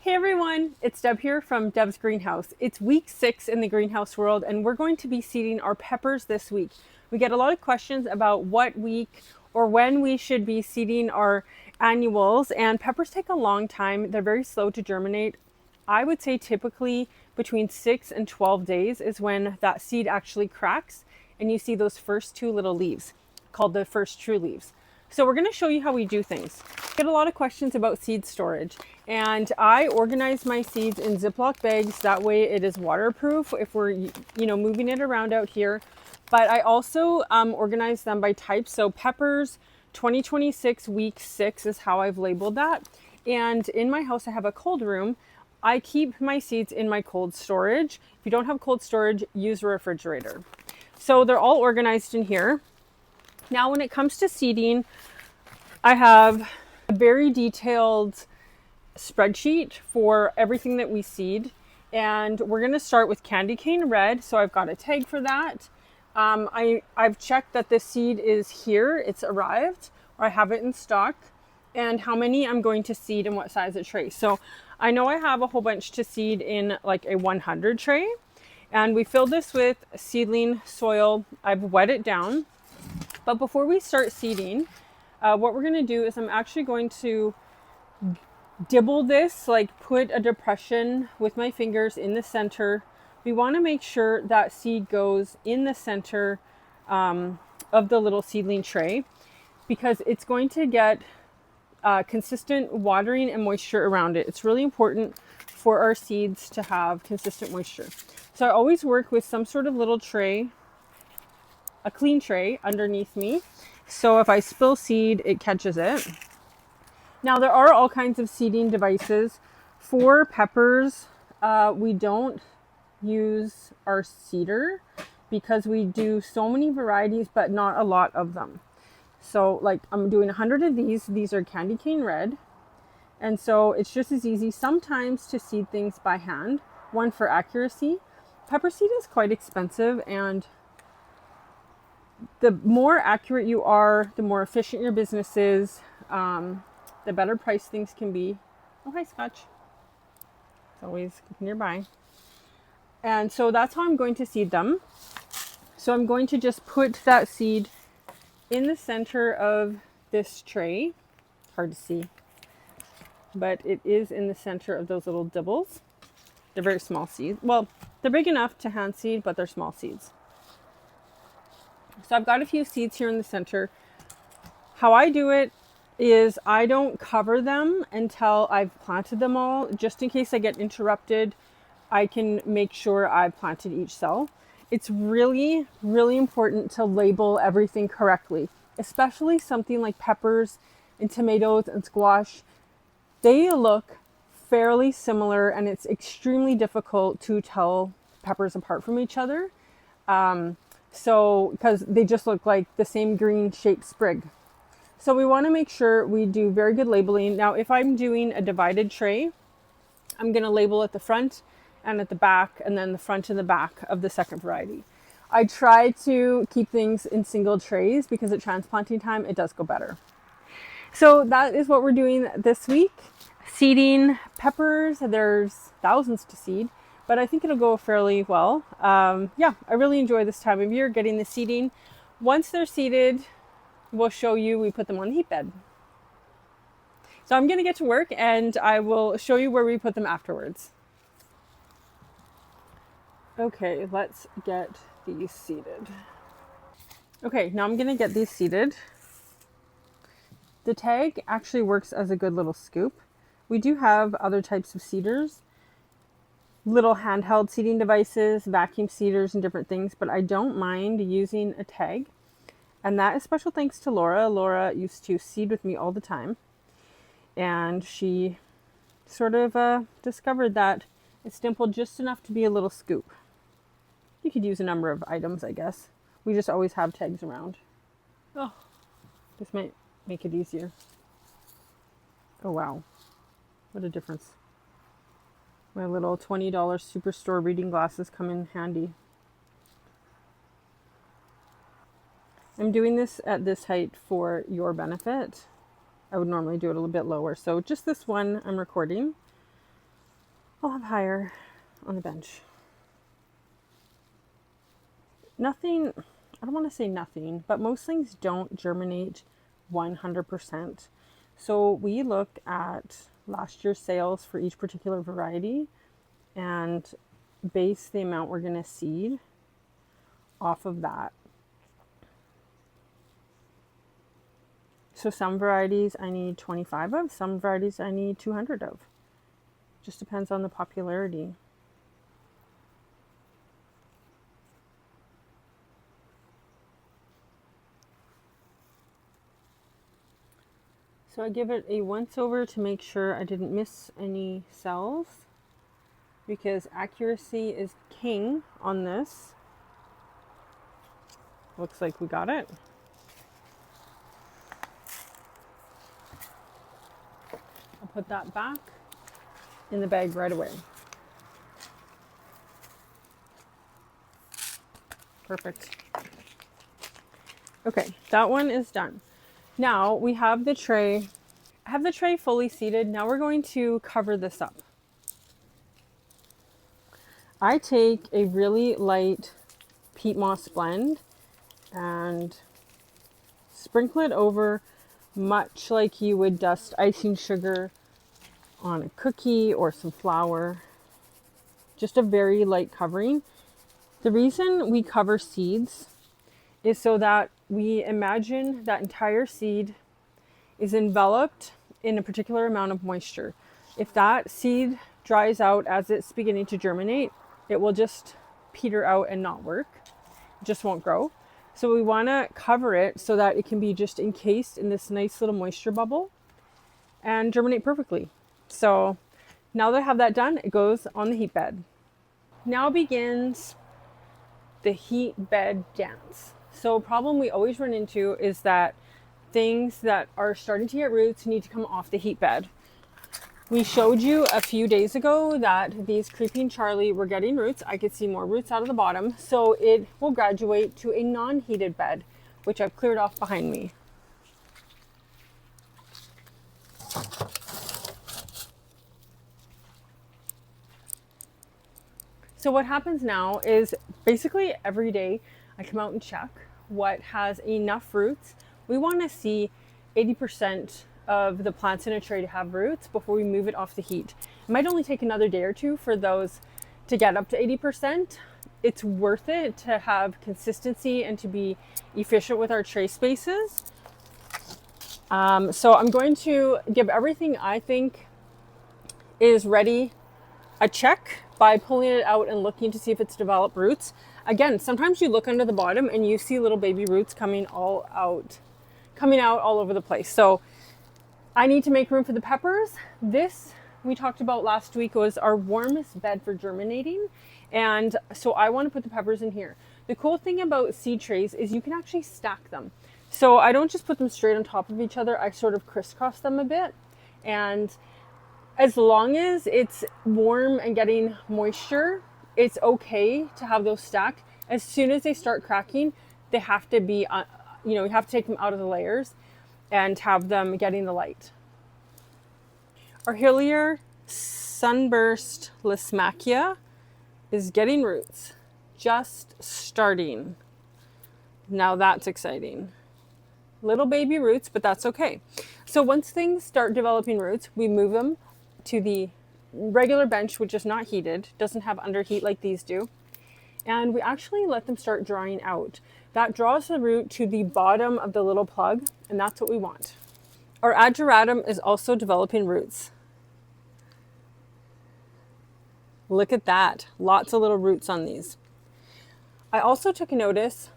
Hey everyone, it's Deb here from Deb's Greenhouse. It's week 6 in the greenhouse world and we're going to be seeding our peppers this week. We get a lot of questions about what week or when we should be seeding our annuals, and peppers take a long time. They're very slow to germinate. I would say typically between 6 and 12 days is when that seed actually cracks and you see those first two little leaves called the first true leaves. So we're going to show you how we do things. I get a lot of questions about seed storage, and I organize my seeds in Ziploc bags. That way it is waterproof if we're moving it around out here. But I also organize them by type. So peppers 2026 week 6 is how I've labeled that. And in my house I have a cold room. I keep my seeds in my cold storage. If you don't have cold storage, use a refrigerator. So they're all organized in here. Now, when it comes to seeding, I have a very detailed spreadsheet for everything that we seed. And we're going to start with candy cane red. So I've got a tag for that. I've checked that the seed is here. It's arrived, or I have it in stock, and how many I'm going to seed and what size of tray. So I know I have a whole bunch to seed in like a 100 tray. And we fill this with seedling soil. I've wet it down. But before we start seeding, what we're going to do is I'm actually going to dibble this, like put a depression with my fingers in the center. We want to make sure that seed goes in the center of the little seedling tray, because it's going to get consistent watering and moisture around it. It's really important for our seeds to have consistent moisture. So I always work with some sort of little tray, a clean tray underneath me. So if I spill seed, it catches it. Now there are all kinds of seeding devices. For peppers, we don't use our seeder because we do so many varieties, but not a lot of them. So like I'm doing 100 of these. These are candy cane red. And so it's just as easy sometimes to seed things by hand. One, for accuracy. Pepper seed is quite expensive, and the more accurate you are, the more efficient your business is, the better price things can be. Oh, hi, Scotch. It's always nearby. And so that's how I'm going to seed them. So I'm going to just put that seed in the center of this tray. Hard to see, but it is in the center of those little dibbles. They're very small seeds. Well, they're big enough to hand seed, but they're small seeds. So I've got a few seeds here in the center. How I do it is I don't cover them until I've planted them all. Just in case I get interrupted, I can make sure I've planted each cell. It's really, really important to label everything correctly, especially something like peppers and tomatoes and squash. They look fairly similar, and it's extremely difficult to tell peppers apart from each other. So, because they just look like the same green shaped sprig. So we want to make sure we do very good labeling. Now, if I'm doing a divided tray, I'm going to label at the front and at the back, and then the front and the back of the second variety. I try to keep things in single trays because at transplanting time, it does go better. So that is what we're doing this week. Seeding peppers, there's thousands to seed, but I think it'll go fairly well. Yeah, I really enjoy this time of year, getting the seeding. Once they're seeded, we'll show you, we put them on the heat bed. So I'm going to get to work, and I will show you where we put them afterwards. Okay, let's get these seeded. Okay, now I'm going to get these seeded. The tag actually works as a good little scoop. We do have other types of seeders, little handheld seeding devices, vacuum seeders, and different things, but I don't mind using a tag. And that is special thanks to Laura. Laura used to seed with me all the time, and she sort of discovered that it's dimpled just enough to be a little scoop. You could use a number of items, I guess. We just always have tags around. Oh, this might make it easier. Oh, wow. What a difference. My little $20 Superstore reading glasses come in handy. I'm doing this at this height for your benefit. I would normally do it a little bit lower. So just this one I'm recording. I'll have higher on the bench. Nothing, I don't want to say nothing, but most things don't germinate 100%. So we looked at last year's sales for each particular variety and base the amount we're going to seed off of that. So some varieties I need 25 of, some varieties I need 200 of. Just depends on the popularity. So I give it a once over to make sure I didn't miss any cells, because accuracy is king on this. Looks like we got it. I'll put that back in the bag right away. Perfect. Okay, that one is done. Now we have the tray. I have the tray fully seated. Now we're going to cover this up. I take a really light peat moss blend and sprinkle it over, much like you would dust icing sugar on a cookie or some flour. Just a very light covering. The reason we cover seeds is so that we imagine that entire seed is enveloped in a particular amount of moisture. If that seed dries out as it's beginning to germinate, it will just peter out and not work. It just won't grow. So we want to cover it so that it can be just encased in this nice little moisture bubble and germinate perfectly. So now that I have that done, it goes on the heat bed. Now begins the heat bed dance. So a problem we always run into is that things that are starting to get roots need to come off the heat bed. We showed you a few days ago that these Creeping Charlie were getting roots. I could see more roots out of the bottom, so it will graduate to a non-heated bed, which I've cleared off behind me. So what happens now is basically every day I come out and check what has enough roots. We want to see 80% of the plants in a tray to have roots before we move it off the heat. It might only take another day or two for those to get up to 80%. It's worth it to have consistency and to be efficient with our tray spaces. So I'm going to give everything I think is ready a check by pulling it out and looking to see if it's developed roots. Again, sometimes you look under the bottom and you see little baby roots coming out all over the place. So I need to make room for the peppers. This we talked about last week was our warmest bed for germinating. And so I want to put the peppers in here. The cool thing about seed trays is you can actually stack them. So I don't just put them straight on top of each other. I sort of crisscross them a bit. And as long as it's warm and getting moisture, it's okay to have those stacked. As soon as they start cracking, they have to be, you have to take them out of the layers and have them getting the light. Our Hillier Sunburst Lysimachia is getting roots, just starting. Now that's exciting. Little baby roots, but that's okay. So once things start developing roots, we move them to the regular bench, which is not heated, doesn't have underheat like these do. And we actually let them start drying out. That draws the root to the bottom of the little plug, and that's what we want. Our Ageratum is also developing roots. Look at that, lots of little roots on these. I also took a notice,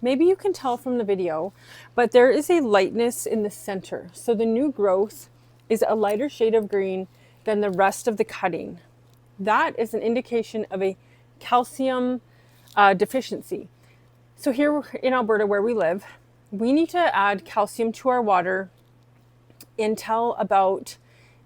maybe you can tell from the video, but there is a lightness in the center. So the new growth is a lighter shade of green than the rest of the cutting. That is an indication of a calcium deficiency. So here in Alberta where we live, we need to add calcium to our water until about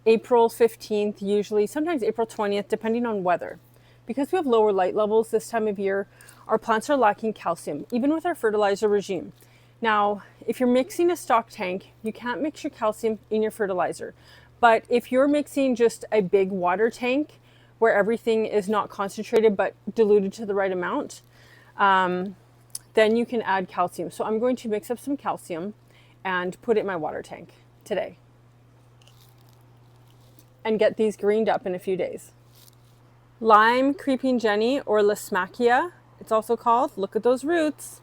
April 15th, usually, sometimes April 20th, depending on weather. Because we have lower light levels this time of year, our plants are lacking calcium, even with our fertilizer regime. Now, if you're mixing a stock tank, you can't mix your calcium in your fertilizer. But if you're mixing just a big water tank where everything is not concentrated but diluted to the right amount, then you can add calcium. So I'm going to mix up some calcium and put it in my water tank today and get these greened up in a few days. Lime creeping Jenny, or Lysimachia, it's also called. Look at those roots.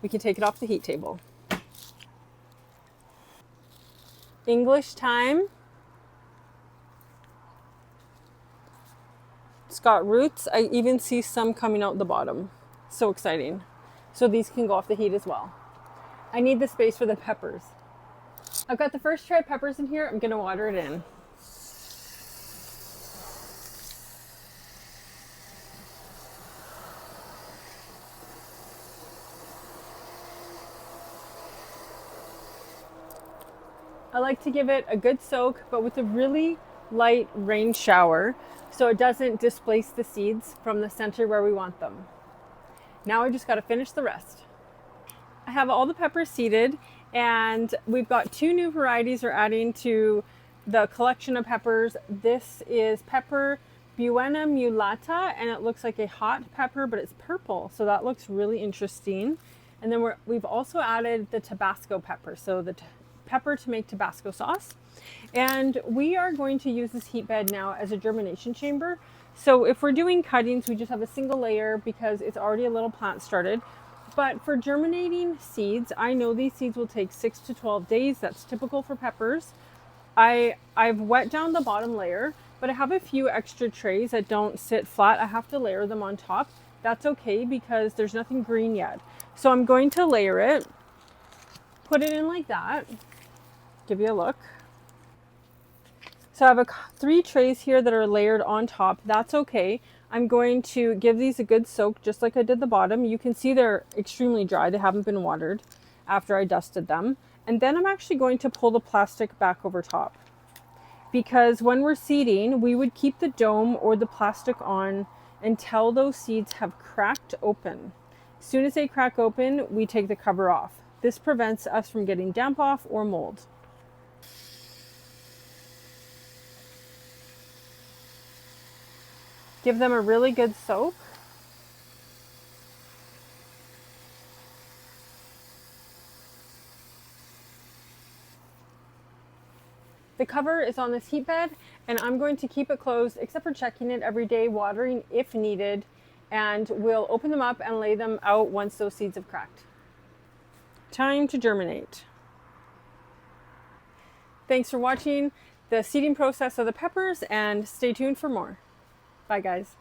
We can take it off the heat table. English thyme. It's got roots. I even see some coming out the bottom. So exciting. So these can go off the heat as well. I need the space for the peppers. I've got the first tray of peppers in here. I'm going to water it in. I like to give it a good soak, but with a really light rain shower so it doesn't displace the seeds from the center where we want them. Now I just got to finish the rest. I have all the peppers seeded, and we've got 2 new varieties we're adding to the collection of peppers. This is pepper Buena Mulata, and it looks like a hot pepper, but it's purple, so that looks really interesting. And then we've also added the Tabasco pepper, so the pepper to make Tabasco sauce. And we are going to use this heat bed now as a germination chamber. So if we're doing cuttings, we just have a single layer because it's already a little plant started. But for germinating seeds, I know these seeds will take 6 to 12 days. That's typical for peppers. I've wet down the bottom layer, but I have a few extra trays that don't sit flat. I have to layer them on top. That's okay because there's nothing green yet. So I'm going to layer it, put it in like that. Give you a look. So I have 3 trays here that are layered on top. That's okay. I'm going to give these a good soak just like I did the bottom. You can see they're extremely dry. They haven't been watered after I dusted them. And then I'm actually going to pull the plastic back over top, because when we're seeding, we would keep the dome or the plastic on until those seeds have cracked open. As soon as they crack open, we take the cover off. This prevents us from getting damp off or mold. Give them a really good soak. The cover is on this heat bed, and I'm going to keep it closed except for checking it every day, watering if needed, and we'll open them up and lay them out once those seeds have cracked. Time to germinate. Thanks for watching the seeding process of the peppers, and stay tuned for more. Bye guys.